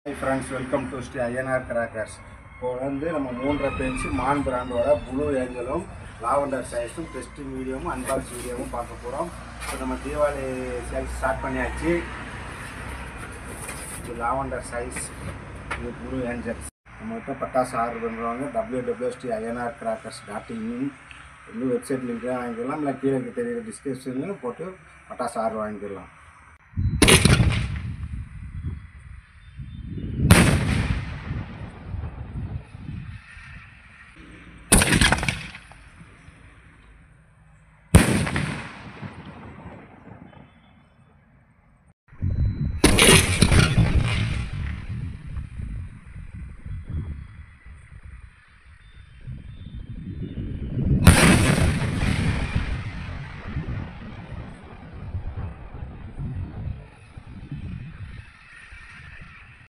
Hi friends, welcome to Sri INR Crackers. இப்போ வந்து நம்ம 3.5 இன்ச் மான் பிராண்டோட ப்ளூ ஏஞ்சலும் லாவெண்டர் சைஸும் டெஸ்டிங் வீடியோவும் அன்பாக்ஸ் வீடியோவும் பார்க்க போகிறோம். இப்போ நம்ம தீபாவளி சேல்ஸ் ஸ்டார்ட் பண்ணியாச்சு. இது லாவெண்டர் சைஸ், இது ப்ளூ ஏஞ்சல்ஸ். நம்மகிட்ட பட்டாசு ஆர்டர் பண்ணுறவங்க www.inrcrackers.in வந்து வெப்சைட் லிங்க்லாம் வாங்கிக்கலாம். இல்லை கீழே தெரியுற டிஸ்கிரிப்ஷன்லையும் போட்டு பட்டாசு ஆர்டர் வாங்கிக்கலாம்.